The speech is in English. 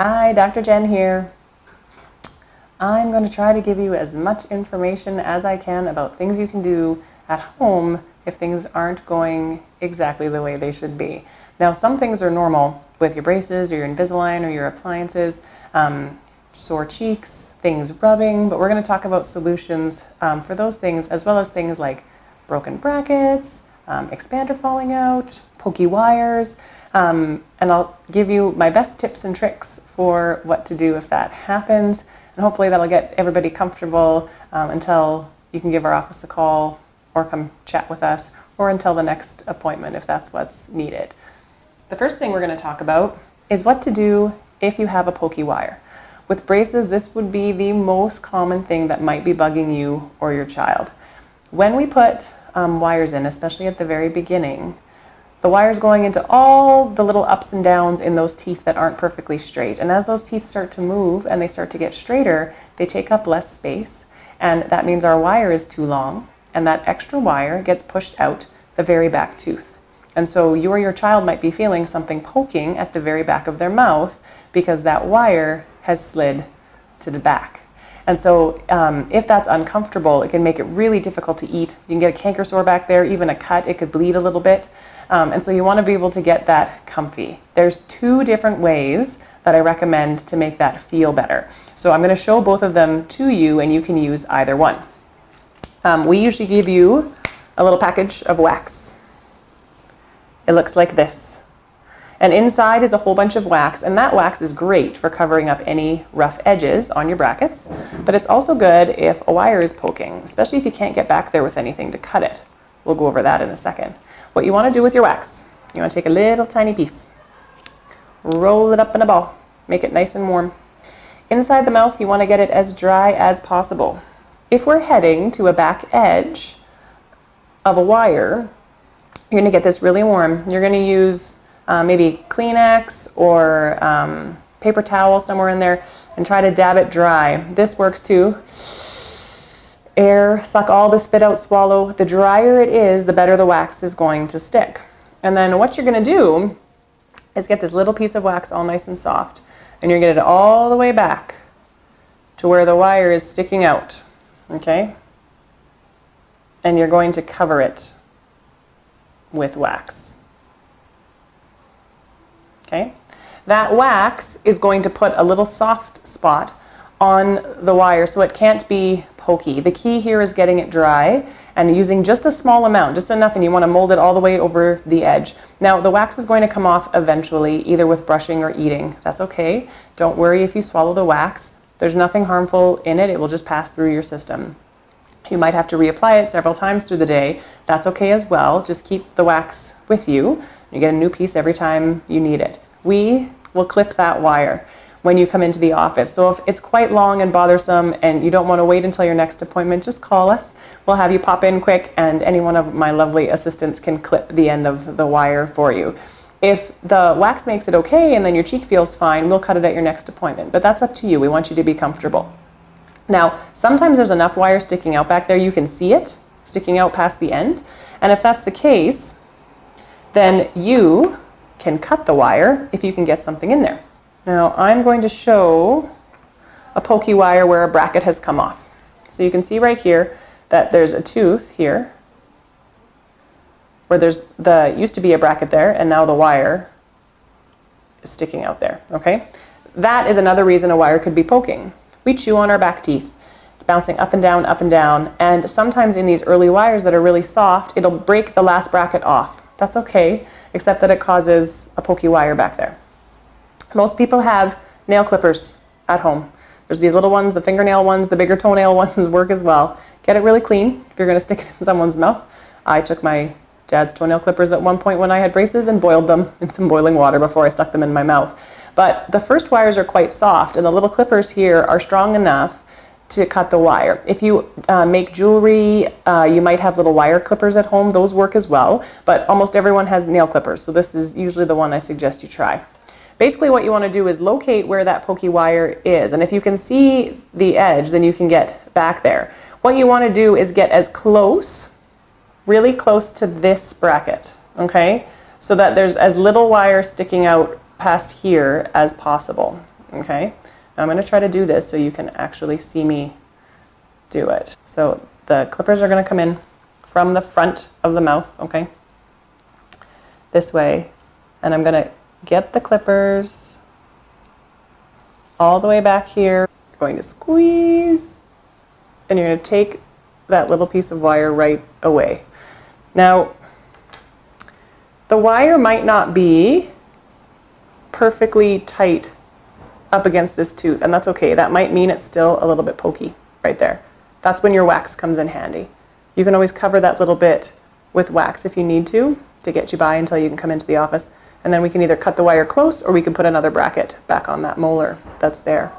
Hi, Dr. Jen here. I'm going to try to give you as much information as I can about things you can do at home if things aren't going exactly the way they should be. Now, some things are normal with your braces or your Invisalign or your appliances, sore cheeks, things rubbing, but we're going to talk about solutions for those things, as well as things like broken brackets, expander falling out, pokey wires, and I'll give you my best tips and tricks for what to do if that happens. And hopefully that'll get everybody comfortable until you can give our office a call or come chat with us, or until the next appointment if that's what's needed. The first thing we're going to talk about is what to do if you have a pokey wire. With braces, this would be the most common thing that might be bugging you or your child. When we put wires in, especially at the very beginning, the wire's going into all the little ups and downs in those teeth that aren't perfectly straight. And as those teeth start to move and they start to get straighter, they take up less space. And that means our wire is too long, and that extra wire gets pushed out the very back tooth. And so you or your child might be feeling something poking at the very back of their mouth because that wire has slid to the back. And so if that's uncomfortable, it can make it really difficult to eat. You can get a canker sore back there, even a cut, it could bleed a little bit. And so you want to be able to get that comfy. There's two different ways that I recommend to make that feel better. So I'm going to show both of them to you, and you can use either one. We usually give you a little package of wax. It looks like this. And inside is a whole bunch of wax, and that wax is great for covering up any rough edges on your brackets, but it's also good if a wire is poking, especially if you can't get back there with anything to cut it. We'll go over that in a second. What you want to do with your wax, you want to take a little tiny piece, roll it up in a ball, make it nice and warm. Inside the mouth, you want to get it as dry as possible. If we're heading to a back edge of a wire, you're going to get this really warm. You're going to use maybe Kleenex or paper towel somewhere in there and try to dab it dry. This works too. Air, suck all the spit out, swallow. The drier it is, the better the wax is going to stick. And then what you're going to do is get this little piece of wax all nice and soft, and you're going to get it all the way back to where the wire is sticking out, okay? And you're going to cover it with wax, okay? That wax is going to put a little soft spot on the wire so it can't be pokey. The key here is getting it dry and using just a small amount, just enough, and you want to mold it all the way over the edge. Now the wax is going to come off eventually, either with brushing or eating. That's okay. Don't worry if you swallow the wax. There's nothing harmful in it. It will just pass through your system. You might have to reapply it several times through the day. That's okay as well. Just keep the wax with you. You get a new piece every time you need it. We will clip that wire when you come into the office. So if it's quite long and bothersome and you don't want to wait until your next appointment, just call us. We'll have you pop in quick, and any one of my lovely assistants can clip the end of the wire for you. If the wax makes it okay and then your cheek feels fine, we'll cut it at your next appointment. But that's up to you. We want you to be comfortable. Now, sometimes there's enough wire sticking out back there you can see it sticking out past the end. And if that's the case, then you can cut the wire if you can get something in there. Now I'm going to show a pokey wire where a bracket has come off. So you can see right here that there's a tooth here where used to be a bracket there, and now the wire is sticking out there, okay? That is another reason a wire could be poking. We chew on our back teeth. It's bouncing up and down, and sometimes in these early wires that are really soft, it'll break the last bracket off. That's okay, except that it causes a pokey wire back there. Most people have nail clippers at home. There's these little ones, the fingernail ones, the bigger toenail ones work as well. Get it really clean if you're going to stick it in someone's mouth. I took my dad's toenail clippers at one point when I had braces and boiled them in some boiling water before I stuck them in my mouth. But the first wires are quite soft, and the little clippers here are strong enough to cut the wire. If you make jewelry, you might have little wire clippers at home. Those work as well, but almost everyone has nail clippers, so this is usually the one I suggest you try. Basically what you want to do is locate where that pokey wire is, and if you can see the edge, then you can get back there. What you want to do is get as close, really close to this bracket, okay? So that there's as little wire sticking out past here as possible. Okay, now I'm going to try to do this so you can actually see me do it. So the clippers are going to come in from the front of the mouth, okay, this way, and I'm going to get the clippers all the way back here. You're going to squeeze, and you're going to take that little piece of wire right away. Now, the wire might not be perfectly tight up against this tooth, and that's okay. That might mean it's still a little bit pokey right there. That's when your wax comes in handy. You can always cover that little bit with wax if you need to get you by until you can come into the office, and then we can either cut the wire close or we can put another bracket back on that molar that's there.